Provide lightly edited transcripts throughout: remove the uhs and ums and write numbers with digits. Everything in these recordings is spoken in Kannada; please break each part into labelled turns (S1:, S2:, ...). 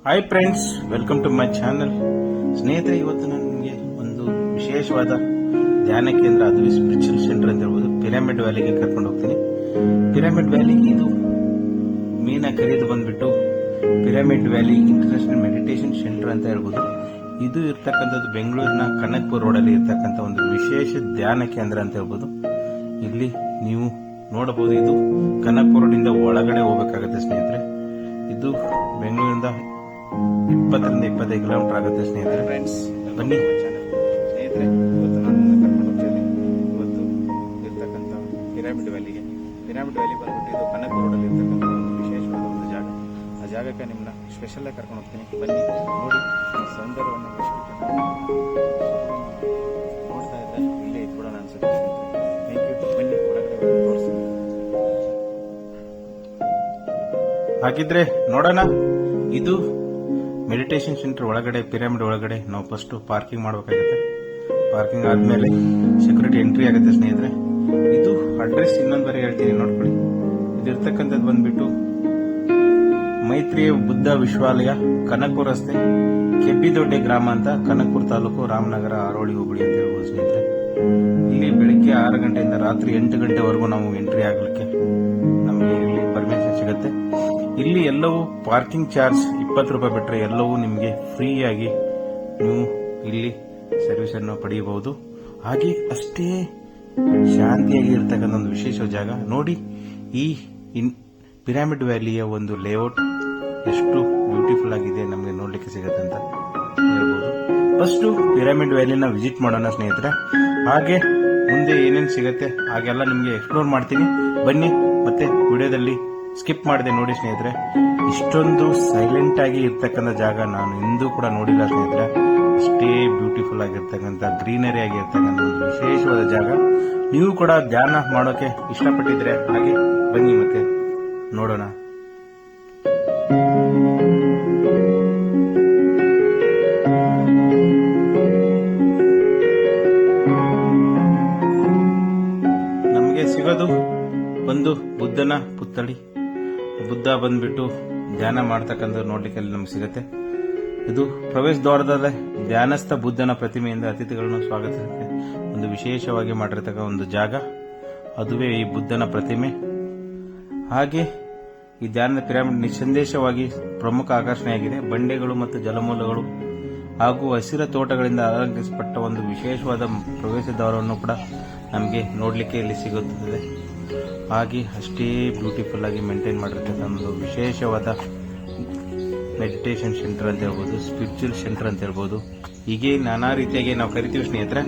S1: Hi friends, welcome to my channel. ಸ್ನೇಹಿತರೆ, ಇವತ್ತು ನಾನು ನಿಮಗೆ ಒಂದು ವಿಶೇಷವಾದ ಧ್ಯಾನ ಕೇಂದ್ರ, ಅದು ಸ್ಪಿರಿಚುವಲ್ ಸೆಂಟರ್ ಅಂತ ಹೇಳ್ಬೋದು, ಪಿರಮಿಡ್ ವ್ಯಾಲಿಗೆ ಕರ್ಕೊಂಡು ಹೋಗ್ತೀನಿ. ಪಿರಮಿಡ್ ವ್ಯಾಲಿ ಇದು ಮೀನ ಕರೆದು ಬಂದ್ಬಿಟ್ಟು pyramid valley international meditation centre ಅಂತ ಹೇಳ್ಬೋದು. ಇದು ಇರ್ತಕ್ಕಂಥದ್ದು ಬೆಂಗಳೂರಿನ ಕನಕಪುರ ರೋಡಲ್ಲಿ ಇರ್ತಕ್ಕಂಥ ಒಂದು ವಿಶೇಷ ಧ್ಯಾನ ಕೇಂದ್ರ ಅಂತ ಹೇಳ್ಬೋದು. ಇಲ್ಲಿ ನೀವು ನೋಡಬಹುದು, ಇದು ಕನಕಪುರ ರೋಡಿಂದ ಒಳಗಡೆ ಹೋಗಬೇಕಾಗುತ್ತೆ ಸ್ನೇಹಿತರೆ. ಇದು ಬೆಂಗಳೂರಿಂದ 20-25 ಕಿಲೋಮೀಟರ್ ಆಗುತ್ತೆ ಸ್ನೇಹಿತರೆ. ಫ್ರೆಂಡ್ಸ್, ಬನ್ನಿ ಸ್ನೇಹಿತರೆ, ಇವತ್ತು ನಾನು ಕರ್ಕೊಂಡು ಹೋಗ್ತೀನಿ. ಇವತ್ತು ಇರ್ತಕ್ಕಂಥ ಪಿರಮಿಡ್ ವ್ಯಾಲಿಗೆ. ಪಿರಮಿಡ್ ವ್ಯಾಲಿ ಬಂದ್ಬಿಟ್ಟು ಇದು ಕನಕಪುರ ರೋಡಲ್ಲಿ ಇರ್ತಕ್ಕಂಥ ಒಂದು ವಿಶೇಷವಾದ ಒಂದು ಜಾಗ. ಆ ಜಾಗಕ್ಕೆ ನಿಮ್ಮನ್ನ ಸ್ಪೆಷಲ್ ಆಗಿ ಕರ್ಕೊಂಡು ಹೋಗ್ತೀನಿ. ಬನ್ನಿ, ನೋಡಿ ಸೌಂದರ್ಯವನ್ನು ನೋಡ್ತಾ ಇದ್ರೆ ಇಲ್ಲೇ ಇಟ್ಬಿಡೋಣ ಅನ್ಸುತ್ತೆ. Thank you. ಬನ್ನಿ, ಒಳಗಡೆ ತೋರಿಸಿ. ಹಾಗಿದ್ರೆ ನೋಡೋಣ. ಇದು ಮೆಡಿಟೇಷನ್ ಸೆಂಟರ್ ಒಳಗಡೆ, ಪಿರಮಿಡ್ ಒಳಗಡೆ ನಾವು ಫಸ್ಟ್ ಪಾರ್ಕಿಂಗ್ ಮಾಡಬೇಕಾಗುತ್ತೆ. ಪಾರ್ಕಿಂಗ್ ಆದ್ಮೇಲೆ ಸೆಕ್ಯೂರಿಟಿ ಎಂಟ್ರಿ ಆಗುತ್ತೆ ಸ್ನೇಹಿತರೆ. ಇದು ಅಡ್ರೆಸ್ ಇನ್ನೊಂದು ಬಾರಿ ಹೇಳ್ತೀನಿ, ನೋಡ್ಕೊಳ್ಳಿ. ಇದಿರ್ತಕ್ಕಂಥದ್ದು ಬಂದ್ಬಿಟ್ಟು ಮೈತ್ರಿಯ ಬುದ್ಧ ವಿಶ್ವಾಲಯ, ಕನಕಪುರ ರಸ್ತೆ, ಕೆಬ್ಬಿದೊಡ್ಡೆ ಗ್ರಾಮ ಅಂತ, ಕನಕಪುರ ತಾಲೂಕು, ರಾಮನಗರ, ಆರೋಳಿ ಹೋಬಳಿ ಅಂತ ಹೇಳ್ಬೋದು ಸ್ನೇಹಿತರೆ. ಇಲ್ಲಿ ಬೆಳಿಗ್ಗೆ 6 ಗಂಟೆಯಿಂದ ರಾತ್ರಿ 8 ಗಂಟೆವರೆಗೂ ನಾವು ಎಂಟ್ರಿ ಆಗಲಿಕ್ಕೆ ನಮಗೆ ಇಲ್ಲಿ ಪರ್ಮಿಷನ್ ಸಿಗುತ್ತೆ. ಇಲ್ಲಿ ಎಲ್ಲವೂ ಪಾರ್ಕಿಂಗ್ ಚಾರ್ಜ್ 20 ರೂಪಾಯಿ ಬಿಟ್ಟರೆ ಎಲ್ಲವೂ ನಿಮಗೆ ಫ್ರೀ ಆಗಿ ನೀವು ಇಲ್ಲಿ ಸರ್ವಿಸ್ ಅನ್ನು ಪಡೆಯಬಹುದು. ಹಾಗೆ ಅಷ್ಟೇ ಶಾಂತಿಯಾಗಿ ಇರತಕ್ಕಂಥ ಒಂದು ವಿಶೇಷ ಜಾಗ ನೋಡಿ. ಈ ಪಿರಮಿಡ್ ವ್ಯಾಲಿಯ ಒಂದು ಲೇಔಟ್ ಎಷ್ಟು ಬ್ಯೂಟಿಫುಲ್ ಆಗಿದೆ, ನಮಗೆ ನೋಡ್ಲಿಕ್ಕೆ ಸಿಗುತ್ತೆ ಅಂತ ಹೇಳ್ಬೋದು. ಫಸ್ಟ್ ಪಿರಮಿಡ್ ವ್ಯಾಲಿನ ವಿಸಿಟ್ ಮಾಡೋಣ ಸ್ನೇಹಿತರೆ. ಹಾಗೆ ಮುಂದೆ ಏನೇನು ಸಿಗುತ್ತೆ ಹಾಗೆಲ್ಲ ನಿಮಗೆ ಎಕ್ಸ್ಪ್ಲೋರ್ ಮಾಡ್ತೀನಿ. ಬನ್ನಿ, ಮತ್ತೆ ವಿಡಿಯೋದಲ್ಲಿ ಸ್ಕಿಪ್ ಮಾಡದೆ ನೋಡಿ ಸ್ನೇಹಿತರೆ. ಇಷ್ಟೊಂದು ಸೈಲೆಂಟ್ ಆಗಿ ಇರ್ತಕ್ಕಂಥ ಜಾಗ ನಾನು ಎಂದೂ ಕೂಡ ನೋಡಿಲ್ಲ ಸ್ನೇಹಿತರೆ. ಅಷ್ಟೇ ಬ್ಯೂಟಿಫುಲ್ ಆಗಿರ್ತಕ್ಕಂಥ, ಗ್ರೀನರಿ ಆಗಿರ್ತಕ್ಕಂಥ ಒಂದು ವಿಶೇಷವಾದ ಜಾಗ. ನೀವು ಕೂಡ ಧ್ಯಾನ ಮಾಡೋಕೆ ಇಷ್ಟಪಟ್ಟಿದ್ರೆ ಹಾಗೆ ಬನ್ನಿ, ಮತ್ತೆ ನೋಡೋಣ. ನಮಗೆ ಸಿಗೋದು ಒಂದು ಬುದ್ಧನ ಪುತ್ಥಳಿ. ಬುದ್ಧ ಬಂದ್ಬಿಟ್ಟು ಧ್ಯಾನ ಮಾಡ್ತಕ್ಕಂಥ ನೋಡ್ಲಿಕ್ಕೆ ಅಲ್ಲಿ ನಮ್ಗೆ ಸಿಗುತ್ತೆ. ಇದು ಪ್ರವೇಶ ದ್ವಾರದಲ್ಲಿ ಧ್ಯಾನಸ್ಥ ಬುದ್ಧನ ಪ್ರತಿಮೆಯಿಂದ ಅತಿಥಿಗಳನ್ನು ಸ್ವಾಗತಿಸುತ್ತೆ. ಒಂದು ವಿಶೇಷವಾಗಿ ಮಾಡಿರ್ತಕ್ಕ ಒಂದು ಜಾಗ, ಅದುವೇ ಈ ಬುದ್ಧನ ಪ್ರತಿಮೆ. ಹಾಗೆ ಈ ಧ್ಯಾನದ ಪಿರಮಿಡ್ ನಿಸ್ಸಂದೇಶವಾಗಿ ಪ್ರಮುಖ ಆಕರ್ಷಣೆಯಾಗಿದೆ. ಬಂಡೆಗಳು ಮತ್ತು ಜಲಮೂಲಗಳು ಹಾಗೂ ಹಸಿರ ತೋಟಗಳಿಂದ ಅಲಂಕರಿಸಲ್ಪಟ್ಟ ಒಂದು ವಿಶೇಷವಾದ ಪ್ರವೇಶ ದ್ವಾರವನ್ನು ಕೂಡ ನಮಗೆ ನೋಡಲಿಕ್ಕೆ ಇಲ್ಲಿ ಸಿಗುತ್ತದೆ. ಹಾಗೆ ಅಷ್ಟೇ ಬ್ಯೂಟಿಫುಲ್ ಆಗಿ ಮೇಂಟೈನ್ ಮಾಡಿರ್ತಕ್ಕಂಥ ಒಂದು ವಿಶೇಷವಾದ ಮೆಡಿಟೇಷನ್ ಸೆಂಟರ್ ಅಂತ ಹೇಳ್ಬೋದು, ಸ್ಪಿರಿಚುವಲ್ ಸೆಂಟರ್ ಅಂತ ಹೇಳ್ಬೋದು. ಹೀಗೆ ನಾನಾ ರೀತಿಯಾಗಿ ನಾವು ಕರಿತೀವಿ ಸ್ನೇಹಿತರೆ.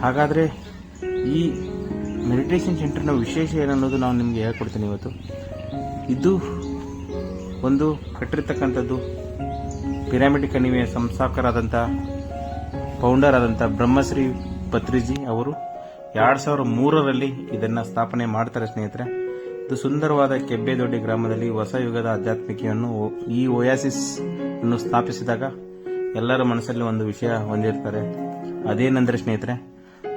S1: ಹಾಗಾದರೆ ಈ ಮೆಡಿಟೇಷನ್ ಸೆಂಟರ್ನ ವಿಶೇಷ ಏನನ್ನೋದು ನಾವು ನಿಮಗೆ ಹೇಳ್ಕೊಡ್ತೀನಿ ಇವತ್ತು. ಇದು ಒಂದು ಕಟ್ಟಿರ್ತಕ್ಕಂಥದ್ದು ಪಿರಮಿಡ್ ಕಣಿವೆಯ ಸಂಸ್ಥಾಪಕರಾದಂಥ, ಫೌಂಡರ್ ಆದಂಥ ಬ್ರಹ್ಮಶ್ರೀ ಪತ್ರಿಜಿ ಅವರು 2003ರಲ್ಲಿ ಇದನ್ನ ಸ್ಥಾಪನೆ ಮಾಡ್ತಾರೆ ಸ್ನೇಹಿತರೆ. ಇದು ಸುಂದರವಾದ ಕೆಬ್ಬೆದೊಡ್ಡಿ ಗ್ರಾಮದಲ್ಲಿ ಹೊಸ ಯುಗದ ಆಧ್ಯಾತ್ಮಿಕೆಯನ್ನು, ಈ ಒಯಾಸಿಸ್ ಅನ್ನು ಸ್ಥಾಪಿಸಿದಾಗ ಎಲ್ಲರ ಮನಸ್ಸಲ್ಲಿ ಒಂದು ವಿಷಯ ಹೊಂದಿರ್ತಾರೆ. ಅದೇನೆಂದರೆ ಸ್ನೇಹಿತರೆ,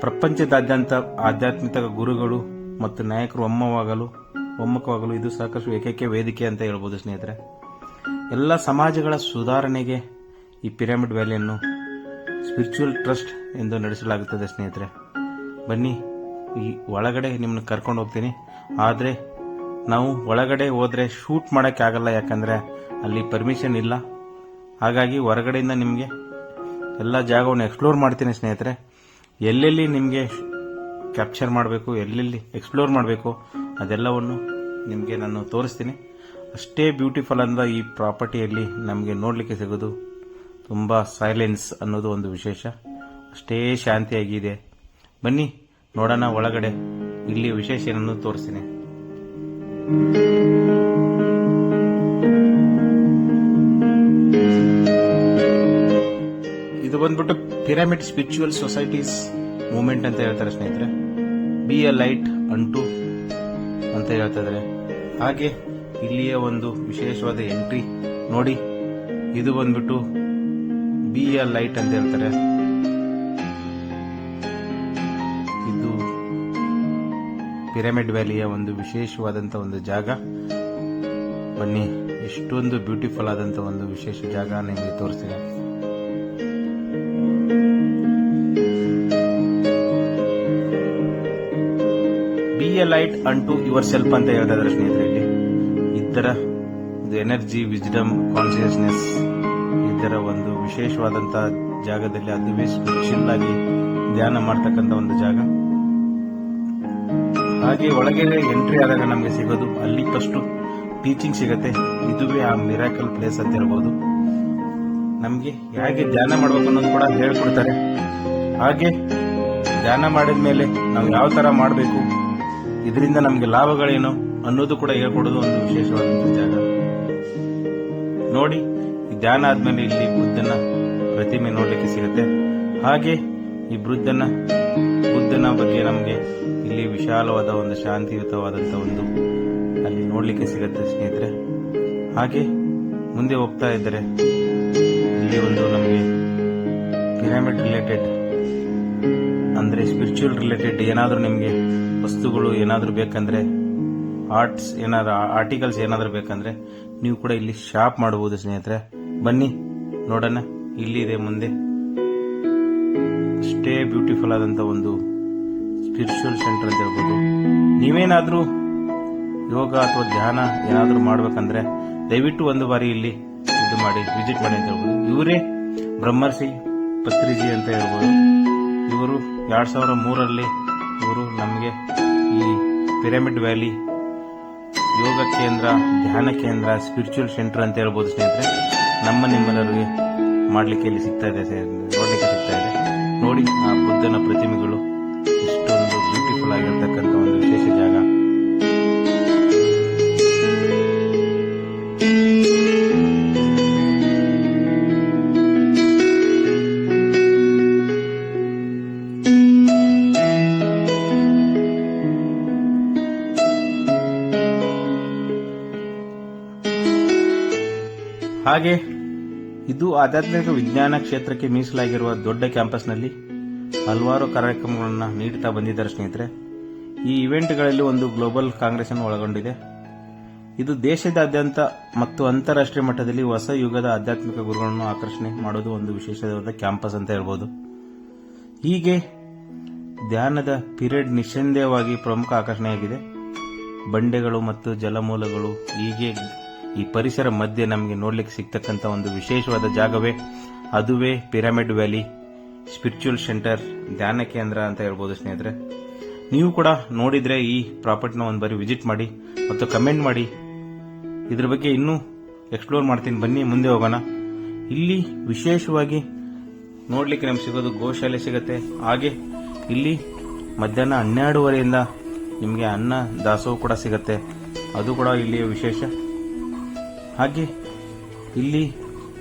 S1: ಪ್ರಪಂಚದಾದ್ಯಂತ ಆಧ್ಯಾತ್ಮಿಕ ಗುರುಗಳು ಮತ್ತು ನಾಯಕರು ಒಮ್ಮುಖವಾಗಲು ಇದು ಸಾಕಷ್ಟು ಏಕೈಕ ವೇದಿಕೆ ಅಂತ ಹೇಳ್ಬೋದು ಸ್ನೇಹಿತರೆ. ಎಲ್ಲ ಸಮಾಜಗಳ ಸುಧಾರಣೆಗೆ ಈ ಪಿರಮಿಡ್ ವ್ಯಾಲಿಯನ್ನು ಸ್ಪಿರಿಚುವಲ್ ಟ್ರಸ್ಟ್ ಎಂದು ನಡೆಸಲಾಗುತ್ತದೆ ಸ್ನೇಹಿತರೆ. ಬನ್ನಿ, ಈ ಒಳಗಡೆ ನಿಮ್ಮನ್ನು ಕರ್ಕೊಂಡು ಹೋಗ್ತೀನಿ. ಆದರೆ ನಾವು ಒಳಗಡೆ ಹೋದರೆ ಶೂಟ್ ಮಾಡೋಕ್ಕೆ ಆಗಲ್ಲ, ಯಾಕಂದರೆ ಅಲ್ಲಿ ಪರ್ಮಿಷನ್ ಇಲ್ಲ. ಹಾಗಾಗಿ ಹೊರಗಡೆಯಿಂದ ನಿಮಗೆ ಎಲ್ಲ ಜಾಗವನ್ನು ಎಕ್ಸ್ಪ್ಲೋರ್ ಮಾಡ್ತೀನಿ ಸ್ನೇಹಿತರೆ. ಎಲ್ಲೆಲ್ಲಿ ನಿಮಗೆ ಕ್ಯಾಪ್ಚರ್ ಮಾಡಬೇಕು, ಎಲ್ಲೆಲ್ಲಿ ಎಕ್ಸ್ಪ್ಲೋರ್ ಮಾಡಬೇಕು ಅದೆಲ್ಲವನ್ನು ನಿಮಗೆ ನಾನು ತೋರಿಸ್ತೀನಿ. ಅಷ್ಟೇ ಬ್ಯೂಟಿಫುಲ್ ಅಂದ ಈ ಪ್ರಾಪರ್ಟಿಯಲ್ಲಿ ನಮಗೆ ನೋಡಲಿಕ್ಕೆ ಸಿಗೋದು ತುಂಬ ಸೈಲೆನ್ಸ್ ಅನ್ನೋದು ಒಂದು ವಿಶೇಷ. ಅಷ್ಟೇ ಶಾಂತಿಯಾಗಿದೆ. ಬನ್ನಿ ನೋಡೋಣ ಒಳಗಡೆ. ಇಲ್ಲಿ ವಿಶೇಷ ಏನನ್ನು ತೋರಿಸ್ತೀನಿ. ಇದು ಬಂದ್ಬಿಟ್ಟು ಪಿರಮಿಡ್ ಸ್ಪಿರಿಚುವಲ್ ಸೊಸೈಟೀಸ್ ಮೂವ್ಮೆಂಟ್ ಅಂತ ಹೇಳ್ತಾರೆ ಸ್ನೇಹಿತರೆ. ಬಿ ಎ ಲೈಟ್ ಅಂಟು ಅಂತ ಹೇಳ್ತಿದ್ದಾರೆ. ಹಾಗೆ ಇಲ್ಲಿಯ ಒಂದು ವಿಶೇಷವಾದ ಎಂಟ್ರಿ ನೋಡಿ. ಇದು ಬಂದ್ಬಿಟ್ಟು ಬಿ ಎ ಲೈಟ್ ಅಂತ ಹೇಳ್ತಾರೆ. ಇದು ಪಿರಮಿಡ್ ವ್ಯಾಲಿಯ ಒಂದು ವಿಶೇಷವಾದಂಥ ಒಂದು ಜಾಗ. ಬನ್ನಿ ಇಷ್ಟೊಂದು ಬ್ಯೂಟಿಫುಲ್ ಆದಂತ ಒಂದು ವಿಶೇಷ ಜಾಗ ನಿಮಗೆ ತೋರಿಸ್ತೀನಿ. ಬಿ ಎ ಲೈಟ್ ಅಂಟು ಯುವರ್ ಸೆಲ್ಫ್ ಅಂತ ಹೇಳ್ತಾ ಇದ್ದಾರೆ ಸ್ನೇಹಿತರೆ. ಇಲ್ಲಿ ಇದರ ಎನರ್ಜಿ, ವಿಜ್ಡಮ್, ಕಾನ್ಸಿಯಸ್ನೆಸ್ ಇದರ ಒಂದು ವಿಶೇಷವಾದಂತ ಜಾಗದಲ್ಲಿ ಅದುವೇ ಸ್ಪಿರಿಚುವಲ್ ಆಗಿ ಧ್ಯಾನ ಮಾಡ್ತಕ್ಕಂಥ ಒಂದು ಜಾಗ. ಹಾಗೆ ಒಳಗೆ ಎಂಟ್ರಿ ಆದಾಗ ನಮಗೆ ಸಿಗೋದು ಅಲ್ಲಿ ಫಸ್ಟ್ ಟೀಚಿಂಗ್ ಸಿಗತ್ತೆ. ಇದುವೇ ಆ ಮಿರಾಕಲ್ ಪ್ಲೇಸ್ ಅಂತ ಹೇಳ್ಬೋದು. ನಮಗೆ ಹೇಗೆ ಧ್ಯಾನ ಮಾಡಬೇಕು ಅನ್ನೋದು ಕೂಡ ಹೇಳ್ಕೊಡ್ತಾರೆ. ಹಾಗೆ ಧ್ಯಾನ ಮಾಡಿದ ಮೇಲೆ ನಾವು ಯಾವ ತರ ಮಾಡಬೇಕು, ಇದರಿಂದ ನಮಗೆ ಲಾಭಗಳೇನು ಅನ್ನೋದು ಕೂಡ ಹೇಳ್ಕೊಡೋದು ಒಂದು ವಿಶೇಷವಾದಂತಹ ಜಾಗ. ನೋಡಿ, ಈ ಧ್ಯಾನ ಆದ್ಮೇಲೆ ಇಲ್ಲಿ ಬುದ್ಧನ ಪ್ರತಿಮೆ ನೋಡ್ಲಿಕ್ಕೆ ಸಿಗುತ್ತೆ. ಹಾಗೆ ಈ ಬುದ್ಧನ ಬಗ್ಗೆ ನಮಗೆ ಇಲ್ಲಿ ವಿಶಾಲವಾದ ಒಂದು ಶಾಂತಿಯುತವಾದಂತ ಒಂದು ಅಲ್ಲಿ ನೋಡ್ಲಿಕ್ಕೆ ಸಿಗುತ್ತೆ ಸ್ನೇಹಿತರೆ. ಹಾಗೆ ಮುಂದೆ ಹೋಗ್ತಾ ಇದ್ದರೆ ಇಲ್ಲಿ ಒಂದು ನಮಗೆ ಪಿರಮಿಡ್ ರಿಲೇಟೆಡ್ ಅಂದ್ರೆ ಸ್ಪಿರಿಚುವಲ್ ರಿಲೇಟೆಡ್ ಏನಾದ್ರೂ ನಿಮಗೆ ವಸ್ತುಗಳು ಏನಾದ್ರೂ ಬೇಕಂದ್ರೆ, ಆರ್ಟಿಕಲ್ಸ್ ಏನಾದ್ರೂ ಬೇಕಂದ್ರೆ ನೀವು ಕೂಡ ಇಲ್ಲಿ ಶಾಪ್ ಮಾಡಬಹುದು ಸ್ನೇಹಿತರೆ. ಬನ್ನಿ ನೋಡೋಣ. ಇಲ್ಲಿ ಇದೆ ಮುಂದೆ ಅಷ್ಟೇ ಬ್ಯೂಟಿಫುಲ್ ಆದಂತ ಒಂದು ಸ್ಪಿರಿಚುವಲ್ ಸೆಂಟರ್ ಅಂತ ಹೇಳ್ಬೋದು. ನೀವೇನಾದ್ರೂ ಯೋಗ ಅಥವಾ ಧ್ಯಾನ ಏನಾದ್ರೂ ಮಾಡ್ಬೇಕಂದ್ರೆ ದಯವಿಟ್ಟು ಒಂದು ಬಾರಿ ಇಲ್ಲಿ ವಿಸಿಟ್ ಮಾಡಿ ಅಂತ ಹೇಳ್ಬೋದು. ಇವರೇ ಬ್ರಹ್ಮರ್ಷಿ ಪತ್ರಿಜಿ ಅಂತ ಹೇಳ್ಬೋದು. ಇವರು 2003ರಲ್ಲಿ ಇವರು ನಮಗೆ ಈ ಪಿರಮಿಡ್ ವ್ಯಾಲಿ ಯೋಗ ಕೇಂದ್ರ, ಧ್ಯಾನ ಕೇಂದ್ರ, ಸ್ಪಿರಿಚುವಲ್ ಸೆಂಟರ್ ಅಂತ ಹೇಳ್ಬೋದು ಸ್ನೇಹಿತರೆ. ನಿಮ್ಮೆಲ್ಲರಿಗೆ ಮಾಡ್ಲಿಕ್ಕೆ ಇಲ್ಲಿ ನೋಡ್ಲಿಕ್ಕೆ ಸಿಗ್ತಾ ಇದೆ. ನೋಡಿ, ಆ ಬುದ್ಧನ ಪ್ರತಿಮೆಗಳು ಇಷ್ಟೊಂದು ಬ್ಯೂಟಿಫುಲ್ ಆಗಿರ್ತಕ್ಕಂಥ ಒಂದು ವಿಶೇಷ ಜಾಗ. ಹಾಗೆ ಇದು ಆಧ್ಯಾತ್ಮಿಕ ವಿಜ್ಞಾನ ಕ್ಷೇತ್ರಕ್ಕೆ ಮೀಸಲಾಗಿರುವ ದೊಡ್ಡ ಕ್ಯಾಂಪಸ್ನಲ್ಲಿ ಹಲವಾರು ಕಾರ್ಯಕ್ರಮಗಳನ್ನು ನೀಡುತ್ತಾ ಬಂದಿದ್ದಾರೆ ಸ್ನೇಹಿತರೆ. ಈ ಇವೆಂಟ್ಗಳಲ್ಲಿ ಒಂದು ಗ್ಲೋಬಲ್ ಕಾಂಗ್ರೆಸ್ ಅನ್ನು ಒಳಗೊಂಡಿದೆ. ಇದು ದೇಶದಾದ್ಯಂತ ಮತ್ತು ಅಂತಾರಾಷ್ಟ್ರೀಯ ಮಟ್ಟದಲ್ಲಿ ಹೊಸ ಯುಗದ ಆಧ್ಯಾತ್ಮಿಕ ಗುರುಗಳನ್ನು ಆಕರ್ಷಣೆ ಮಾಡೋದು ಒಂದು ವಿಶೇಷವಾದ ಕ್ಯಾಂಪಸ್ ಅಂತ ಹೇಳ್ಬೋದು. ಹೀಗೆ ಧ್ಯಾನದ ಪೀರಿಯಡ್ ನಿಸ್ಸಂದೇಹವಾಗಿ ಪ್ರಮುಖ ಆಕರ್ಷಣೆಯಾಗಿದೆ. ಬಂಡೆಗಳು ಮತ್ತು ಜಲಮೂಲಗಳು ಹೀಗೆ ಈ ಪರಿಸರ ಮಧ್ಯೆ ನಮಗೆ ನೋಡ್ಲಿಕ್ಕೆ ಸಿಗ್ತಕ್ಕಂಥ ಒಂದು ವಿಶೇಷವಾದ ಜಾಗವೇ ಅದುವೇ ಪಿರಮಿಡ್ ವ್ಯಾಲಿ ಸ್ಪಿರಿಚುವಲ್ ಸೆಂಟರ್, ಧ್ಯಾನ ಕೇಂದ್ರ ಅಂತ ಹೇಳ್ಬೋದು ಸ್ನೇಹಿತರೆ. ನೀವು ಕೂಡ ನೋಡಿದ್ರೆ ಈ ಪ್ರಾಪರ್ಟಿನ ಒಂದು ಬಾರಿ ವಿಸಿಟ್ ಮಾಡಿ ಮತ್ತು ಕಮೆಂಟ್ ಮಾಡಿ. ಇದ್ರ ಬಗ್ಗೆ ಇನ್ನೂ ಎಕ್ಸ್ಪ್ಲೋರ್ ಮಾಡ್ತೀನಿ. ಬನ್ನಿ ಮುಂದೆ ಹೋಗೋಣ. ಇಲ್ಲಿ ವಿಶೇಷವಾಗಿ ನೋಡ್ಲಿಕ್ಕೆ ನಮ್ಗೆ ಸಿಗೋದು ಗೋಶಾಲೆ ಸಿಗುತ್ತೆ. ಹಾಗೆ ಇಲ್ಲಿ ಮಧ್ಯಾಹ್ನ 12:30ಯಿಂದ ನಿಮಗೆ ಅನ್ನ ದಾಸೋಹ ಕೂಡ ಸಿಗುತ್ತೆ. ಅದು ಕೂಡ ಇಲ್ಲಿಯ ವಿಶೇಷ. ಹಾಗೆ ಇಲ್ಲಿ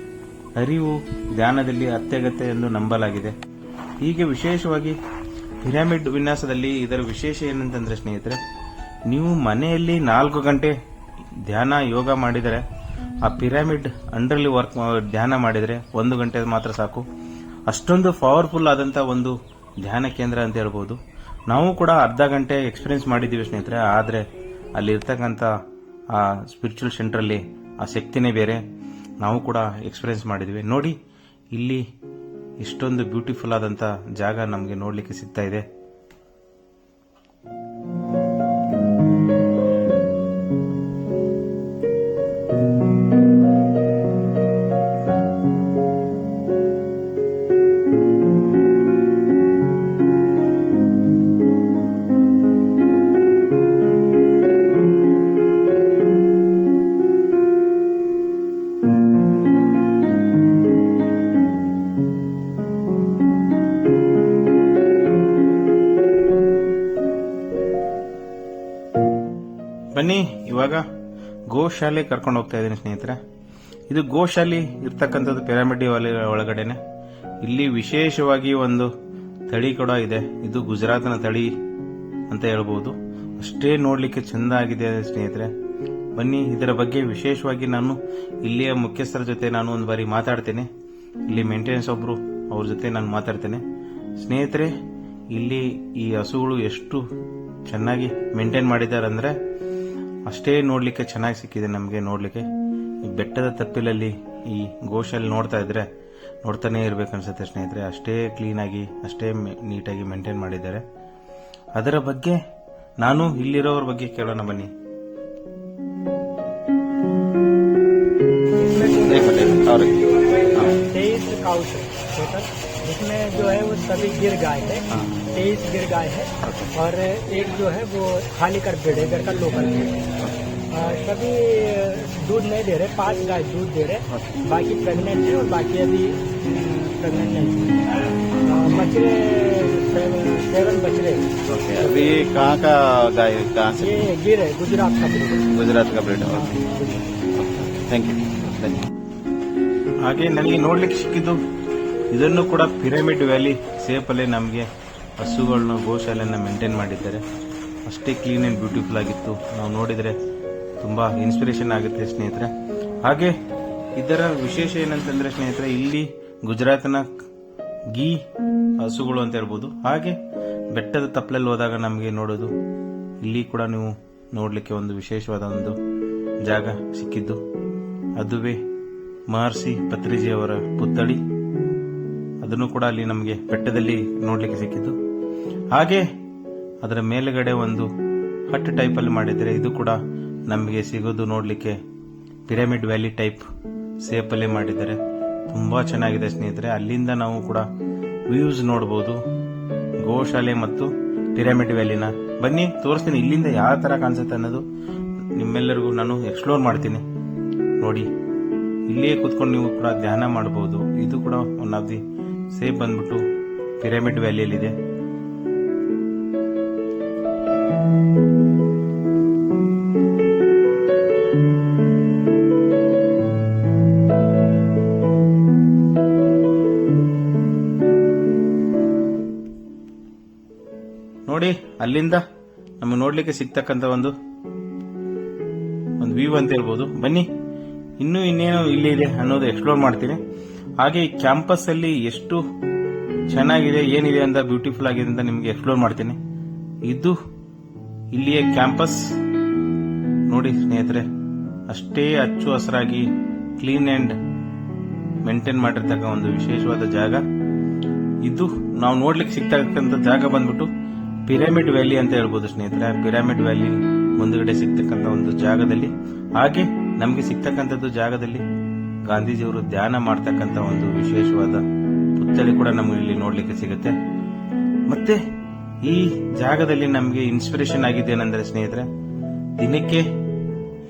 S1: ಅರಿವು ಧ್ಯಾನದಲ್ಲಿ ಅತ್ಯಗತ್ಯ ಎಂದು ನಂಬಲಾಗಿದೆ. ಹೀಗೆ ವಿಶೇಷವಾಗಿ ಪಿರಮಿಡ್ ವಿನ್ಯಾಸದಲ್ಲಿ ಇದರ ವಿಶೇಷ ಏನಂತಂದ್ರೆ ಸ್ನೇಹಿತರೆ, ನೀವು ಮನೆಯಲ್ಲಿ 4 ಗಂಟೆ ಧ್ಯಾನ ಯೋಗ ಮಾಡಿದರೆ, ಆ ಪಿರಮಿಡ್ ಅಂಡರ್ಲಿ ಧ್ಯಾನ ಮಾಡಿದರೆ 1 ಗಂಟೆ ಮಾತ್ರ ಸಾಕು. ಅಷ್ಟೊಂದು ಪವರ್ಫುಲ್ ಆದಂತ ಒಂದು ಧ್ಯಾನ ಕೇಂದ್ರ ಅಂತ ಹೇಳ್ಬೋದು. ನಾವು ಕೂಡ ಅರ್ಧ ಗಂಟೆ ಎಕ್ಸ್ಪೀರಿಯನ್ಸ್ ಮಾಡಿದ್ದೀವಿ ಸ್ನೇಹಿತರೆ. ಆದರೆ ಅಲ್ಲಿ ಇರ್ತಕ್ಕಂಥ ಆ ಸ್ಪಿರಿಚುವಲ್ ಸೆಂಟರ್ ಅಲ್ಲಿ ಆ ಶಕ್ತಿನೇ ಬೇರೆ. ನಾವು ಕೂಡ ಎಕ್ಸ್ಪೀರಿಯನ್ಸ್ ಮಾಡಿದ್ವಿ. ನೋಡಿ, ಇಲ್ಲಿ ಇಷ್ಟೊಂದು ಬ್ಯೂಟಿಫುಲ್ ಆದಂತ ಜಾಗ ನಮಗೆ ನೋಡ್ಲಿಕ್ಕೆ ಸಿಗ್ತಾ ಇದೆ. ಬನ್ನಿ ಇವಾಗ ಗೋಶಾಲೆ ಕರ್ಕೊಂಡು ಹೋಗ್ತಾ ಇದ್ದೀನಿ ಸ್ನೇಹಿತರೆ. ಇದು ಗೋಶಾಲೆ ಇರ್ತಕ್ಕಂಥದ್ದು ಪಿರಮಿಡ್ ಒಳಗಡೆನೆ. ಇಲ್ಲಿ ವಿಶೇಷವಾಗಿ ಒಂದು ತಳಿ ಕೂಡ ಇದೆ. ಇದು ಗುಜರಾತ್ನ ತಳಿ ಅಂತ ಹೇಳ್ಬಹುದು. ಅಷ್ಟೇ ನೋಡ್ಲಿಕ್ಕೆ ಚಂದ ಆಗಿದೆ ಸ್ನೇಹಿತರೆ. ಬನ್ನಿ, ಇದರ ಬಗ್ಗೆ ವಿಶೇಷವಾಗಿ ನಾನು ಇಲ್ಲಿಯ ಮುಖ್ಯಸ್ಥರ ಜೊತೆ ನಾನು ಒಂದು ಬಾರಿ ಮಾತಾಡ್ತೇನೆ. ಇಲ್ಲಿ ಮೇಂಟೆನೆನ್ಸ್ ಒಬ್ರು, ಅವ್ರ ಜೊತೆ ನಾನು ಮಾತಾಡ್ತೇನೆ. ಸ್ನೇಹಿತರೆ, ಇಲ್ಲಿ ಈ ಹಸುಗಳು ಎಷ್ಟು ಚೆನ್ನಾಗಿ ಮೇಂಟೈನ್ ಮಾಡಿದ್ದಾರೆ ಅಂದ್ರೆ ಅಷ್ಟೇ ನೋಡ್ಲಿಕ್ಕೆ ಚೆನ್ನಾಗಿ ಸಿಕ್ಕಿದೆ ನಮಗೆ ನೋಡ್ಲಿಕ್ಕೆ. ಬೆಟ್ಟದ ತಪ್ಪಿಲಲ್ಲಿ ಈ ಗೋಶಾಲೆ ನೋಡ್ತಾ ಇದ್ರೆ ನೋಡ್ತಾನೆ ಇರ್ಬೇಕನ್ಸುತ್ತೆ ಸ್ನೇಹಿತರೆ. ಅಷ್ಟೇ ಕ್ಲೀನಾಗಿ ಅಷ್ಟೇ ನೀಟಾಗಿ ಮೇಂಟೈನ್ ಮಾಡಿದ್ದಾರೆ. ಅದರ ಬಗ್ಗೆ ನಾನು ಇಲ್ಲಿರೋರ ಬಗ್ಗೆ ಕೇಳೋಣ ಬನ್ನಿ.
S2: इसमें जो है वो सभी गिर गाय है, 23 गिर गाय है और एक जो है वो खाली कर बेड़ है, इधर का लोकल है। सभी दूध नहीं दे रहे, 5 गाय दूध दे रहे, बाकी प्रेग्नेंट है और बाकी अभी प्रेग्नेंट नहीं है। बछड़े 7 बछड़े।
S3: अभी कहाँ का गाय, कहाँ से?
S2: ये गिर है, गुजरात का ब्रीड।
S3: गुजरात का ब्रीड। Thank you.
S1: ಹಾಗೆ ನನಗೆ ನೋಡ್ಲಿಕ್ಕೆ ಸಿಕ್ಕಿದ್ದು ಇದನ್ನು ಕೂಡ ಪಿರಮಿಡ್ ವ್ಯಾಲಿ ಸೇಫಲ್ಲೇ ನಮಗೆ ಹಸುಗಳನ್ನ ಗೋಶಾಲೆಯನ್ನ ಮೇಂಟೈನ್ ಮಾಡಿದ್ದಾರೆ. ಅಷ್ಟೇ ಕ್ಲೀನ್ ಅಂಡ್ ಬ್ಯೂಟಿಫುಲ್ ಆಗಿತ್ತು. ನಾವು ನೋಡಿದ್ರೆ ತುಂಬಾ ಇನ್ಸ್ಪಿರೇಷನ್ ಆಗುತ್ತೆ ಸ್ನೇಹಿತರೆ. ಹಾಗೆ ಇದರ ವಿಶೇಷ ಏನಂತಂದ್ರೆ ಸ್ನೇಹಿತರೆ, ಇಲ್ಲಿ ಗುಜರಾತ್ನ ಗೀ ಹಸುಗಳು ಅಂತ ಹೇಳ್ಬೋದು. ಹಾಗೆ ಬೆಟ್ಟದ ತಪ್ಪಲಲ್ಲಿ ಹೋದಾಗ ನಮಗೆ ನೋಡೋದು ಇಲ್ಲಿ ಕೂಡ ನೀವು ನೋಡ್ಲಿಕ್ಕೆ ಒಂದು ವಿಶೇಷವಾದ ಒಂದು ಜಾಗ ಸಿಕ್ಕಿದ್ದು, ಅದುವೇ ಮಹರ್ಷಿ ಪತ್ರಿಜಿಯವರ ಪುತ್ಥಳಿ. ಅದನ್ನು ಕೂಡ ಅಲ್ಲಿ ನಮಗೆ ಬೆಟ್ಟದಲ್ಲಿ ನೋಡ್ಲಿಕ್ಕೆ ಸಿಕ್ಕಿದ್ದು. ಹಾಗೆ ಅದರ ಮೇಲುಗಡೆ ಒಂದು ಹಟ್ ಟೈಪ್ ಅಲ್ಲಿ ಮಾಡಿದರೆ ಇದು ಕೂಡ ನಮಗೆ ಸಿಗೋದು ನೋಡ್ಲಿಕ್ಕೆ ಪಿರಮಿಡ್ ವ್ಯಾಲಿ ಟೈಪ್ ಸೇಪ್ ಅಲ್ಲೇ ಮಾಡಿದ್ದಾರೆ. ತುಂಬಾ ಚೆನ್ನಾಗಿದೆ ಸ್ನೇಹಿತರೆ. ಅಲ್ಲಿಂದ ನಾವು ಕೂಡ ವ್ಯೂಸ್ ನೋಡಬಹುದು, ಗೋಶಾಲೆ ಮತ್ತು ಪಿರಮಿಡ್ ವ್ಯಾಲಿನ. ಬನ್ನಿ ತೋರಿಸ್ತೀನಿ ಇಲ್ಲಿಂದ ಯಾವ ತರ ಕಾಣಿಸುತ್ತೆ ಅನ್ನೋದು ನಿಮ್ಮೆಲ್ಲರಿಗೂ ನಾನು ಎಕ್ಸ್ಪ್ಲೋರ್ ಮಾಡ್ತೀನಿ. ನೋಡಿ, ಇಲ್ಲಿಯೇ ಕೂತ್ಕೊಂಡು ನೀವು ಕೂಡ ಧ್ಯಾನ ಮಾಡಬಹುದು. ಇದು ಕೂಡ ಒನ್ ಆಫ್ ದಿ ಸೇಫ್ ಬಂದ್ಬಿಟ್ಟು ಪಿರಮಿಡ್ ವ್ಯಾಲಿಯಲ್ಲಿದೆ. ನೋಡಿ, ಅಲ್ಲಿಂದ ನಮಗೆ ನೋಡ್ಲಿಕ್ಕೆ ಸಿಗ್ತಕ್ಕಂತ ಒಂದು ವ್ಯೂ ಅಂತ ಹೇಳ್ಬೋದು. ಬನ್ನಿ ಇನ್ನೇನು ಇಲ್ಲಿ ಇದೆ ಅನ್ನೋದು ಎಕ್ಸ್ಪ್ಲೋರ್ ಮಾಡ್ತೀನಿ. ಹಾಗೆ ಈ ಕ್ಯಾಂಪಸ್ ಅಲ್ಲಿ ಎಷ್ಟು ಚೆನ್ನಾಗಿದೆ, ಏನಿದೆ ಅಂತ ಬ್ಯೂಟಿಫುಲ್ ಆಗಿದೆ ಅಂತ ನಿಮಗೆ ಎಕ್ಸ್ಪ್ಲೋರ್ ಮಾಡ್ತೀನಿ. ಇದು ಇಲ್ಲಿಯ ಕ್ಯಾಂಪಸ್ ನೋಡಿ ಸ್ನೇಹಿತರೆ. ಅಷ್ಟೇ ಹಚ್ಚು ಹಸಿರಾಗಿ ಕ್ಲೀನ್ ಅಂಡ್ ಮೇಂಟೈನ್ ಮಾಡಿರ್ತಕ್ಕ ಒಂದು ವಿಶೇಷವಾದ ಜಾಗ ಇದು. ನಾವು ನೋಡ್ಲಿಕ್ಕೆ ಸಿಗ್ತಕ್ಕಂಥ ಜಾಗ ಬಂದ್ಬಿಟ್ಟು ಪಿರಮಿಡ್ ವ್ಯಾಲಿ ಅಂತ ಹೇಳ್ಬೋದು ಸ್ನೇಹಿತರೆ. ಪಿರಮಿಡ್ ವ್ಯಾಲಿ ಮುಂದುಗಡೆ ಸಿಗ್ತಕ್ಕಂಥ ಒಂದು ಜಾಗದಲ್ಲಿ, ಹಾಗೆ ನಮಗೆ ಸಿಗ್ತಕ್ಕಂಥದ್ದು ಜಾಗದಲ್ಲಿ ಗಾಂಧೀಜಿಯವರು ಧ್ಯಾನ ಮಾಡ್ತಕ್ಕಂಥ ಒಂದು ವಿಶೇಷವಾದ ಪುತ್ಥಳಿ ಕೂಡ ನಮಗೆ ಇಲ್ಲಿ ನೋಡ್ಲಿಕ್ಕೆ ಸಿಗುತ್ತೆ. ಮತ್ತೆ ಈ ಜಾಗದಲ್ಲಿ ನಮಗೆ ಇನ್ಸ್ಪಿರೇಷನ್ ಆಗಿದೆ ಏನಂದ್ರೆ ಸ್ನೇಹಿತರೆ, ದಿನಕ್ಕೆ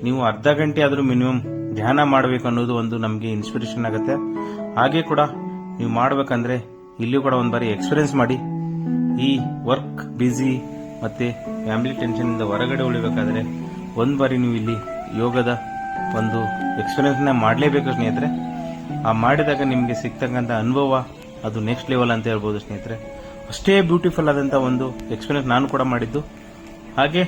S1: ನೀವು ಅರ್ಧ ಗಂಟೆ ಆದ್ರೂ ಮಿನಿಮಮ್ ಧ್ಯಾನ ಮಾಡಬೇಕು ಅನ್ನೋದು ಒಂದು ನಮಗೆ ಇನ್ಸ್ಪಿರೇಷನ್ ಆಗುತ್ತೆ. ಹಾಗೆ ಕೂಡ ನೀವು ಮಾಡಬೇಕಂದ್ರೆ ಇಲ್ಲಿ ಕೂಡ ಒಂದ್ ಬಾರಿ ಎಕ್ಸ್ಪೀರಿಯನ್ಸ್ ಮಾಡಿ. ಈ ವರ್ಕ್ ಬಿಸಿ ಮತ್ತೆ ಫ್ಯಾಮಿಲಿ ಟೆನ್ಷನ್ ಇಂದ ಹೊರಗಡೆ ಉಳಿಬೇಕಾದ್ರೆ ಒಂದ್ ಬಾರಿ ನೀವು ಇಲ್ಲಿ ಯೋಗದ ಒಂದು ಎಕ್ಸ್ಪೀರಿಯನ್ಸ್ ನ ಮಾಡಲೇಬೇಕು ಸ್ನೇಹಿತರೆ. ಆ ಮಾಡಿದಾಗ ನಿಮಗೆ ಸಿಗ್ತಕ್ಕಂಥ ಅನುಭವ ಅದು ನೆಕ್ಸ್ಟ್ ಲೆವೆಲ್ ಅಂತ ಹೇಳ್ಬೋದು ಸ್ನೇಹಿತರೆ. ಅಷ್ಟೇ ಬ್ಯೂಟಿಫುಲ್ ಆದಂತ ಒಂದು ಎಕ್ಸ್ಪೀರಿಯನ್ಸ್ ನಾನು ಕೂಡ ಮಾಡಿದ್ದು. ಹಾಗೆ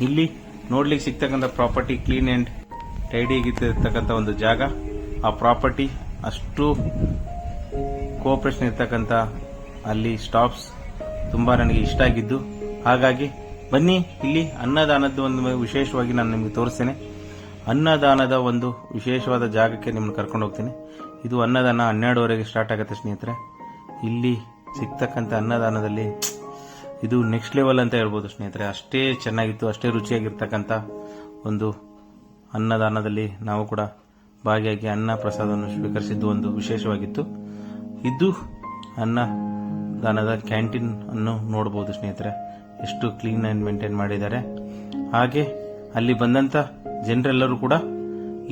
S1: ಇಲ್ಲಿ ನೋಡ್ಲಿಕ್ಕೆ ಸಿಗ್ತಕ್ಕಂಥ ಪ್ರಾಪರ್ಟಿ ಕ್ಲೀನ್ ಅಂಡ್ ಟೈಡಿ ಆಗಿರ್ತಕ್ಕಂಥ ಒಂದು ಜಾಗ. ಆ ಪ್ರಾಪರ್ಟಿ ಅಷ್ಟು ಕೋಆಪರೇಷನ್ ಇರ್ತಕ್ಕಂಥ ಅಲ್ಲಿ ಸ್ಟಾಫ್ಸ್ ತುಂಬಾ ನನಗೆ ಇಷ್ಟ ಆಗಿದ್ದು. ಹಾಗಾಗಿ ಬನ್ನಿ ಇಲ್ಲಿ ಅನ್ನದಾನದ ಒಂದು ವಿಶೇಷವಾಗಿ ನಾನು ನಿಮಗೆ ತೋರಿಸ್ತೇನೆ. ಅನ್ನದಾನದ ಒಂದು ವಿಶೇಷವಾದ ಜಾಗಕ್ಕೆ ನಿಮ್ಮನ್ನು ಕರ್ಕೊಂಡು ಹೋಗ್ತೀನಿ. ಇದು ಅನ್ನದಾನ 12:30ಗೆ ಸ್ಟಾರ್ಟ್ ಆಗುತ್ತೆ ಸ್ನೇಹಿತರೆ. ಇಲ್ಲಿ ಸಿಗ್ತಕ್ಕಂಥ ಅನ್ನದಾನದಲ್ಲಿ ಇದು ನೆಕ್ಸ್ಟ್ ಲೆವೆಲ್ ಅಂತ ಹೇಳ್ಬೋದು ಸ್ನೇಹಿತರೆ. ಅಷ್ಟೇ ಚೆನ್ನಾಗಿತ್ತು, ಅಷ್ಟೇ ರುಚಿಯಾಗಿರ್ತಕ್ಕಂಥ ಒಂದು ಅನ್ನದಾನದಲ್ಲಿ ನಾವು ಕೂಡ ಭಾಗಿಯಾಗಿ ಅನ್ನ ಪ್ರಸಾದವನ್ನು ಸ್ವೀಕರಿಸಿದ್ದು ಒಂದು ವಿಶೇಷವಾಗಿತ್ತು. ಇದು ಅನ್ನದಾನದ ಕ್ಯಾಂಟೀನ್ ಅನ್ನು ನೋಡಬಹುದು ಸ್ನೇಹಿತರೆ. ಎಷ್ಟು ಕ್ಲೀನ್ ಅಂಡ್ ಮೇಂಟೈನ್ ಮಾಡಿದ್ದಾರೆ. ಹಾಗೆ ಅಲ್ಲಿ ಬಂದಂತ ಜನರೆಲ್ಲರೂ ಕೂಡ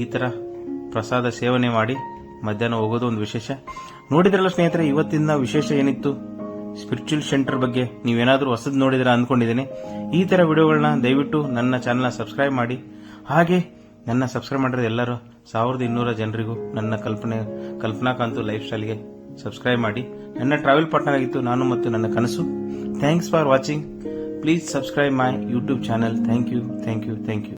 S1: ಈ ತರ ಪ್ರಸಾದ ಸೇವನೆ ಮಾಡಿ ಮಧ್ಯಾಹ್ನ ಹೋಗೋದು ಒಂದು ವಿಶೇಷ. ನೋಡಿದ್ರಲ್ಲ ಸ್ನೇಹಿತರೆ, ಇವತ್ತಿನ ವಿಶೇಷ ಏನಿತ್ತು ಸ್ಪಿರಿಚುವಲ್ ಸೆಂಟರ್ ಬಗ್ಗೆ. ನೀವೇನಾದ್ರೂ ಹೊಸದು ನೋಡಿದ್ರೆ ಅಂದ್ಕೊಂಡಿದ್ದೀನಿ. ಈ ತರ ವಿಡಿಯೋಗಳನ್ನ ದಯವಿಟ್ಟು ನನ್ನ ಚಾನೆಲ್ ಸಬ್ಸ್ಕ್ರೈಬ್ ಮಾಡಿ. ಹಾಗೆ ನನ್ನ ಸಬ್ಸ್ಕ್ರೈಬ್ ಮಾಡಿರೋ ಎಲ್ಲರೂ 1200 ಜನರಿಗೂ ನನ್ನ ಕಲ್ಪನಾಕಾಂತು ಲೈಫ್ ಸ್ಟೈಲ್ಗೆ ಸಬ್ಸ್ಕ್ರೈಬ್ ಮಾಡಿ. ನನ್ನ ಟ್ರಾವೆಲ್ ಪಾರ್ಟ್ನರ್ ಆಗಿತ್ತು ನಾನು ಮತ್ತು ನನ್ನ ಕನಸು. Thanks for watching. Please subscribe my YouTube channel. Thank you.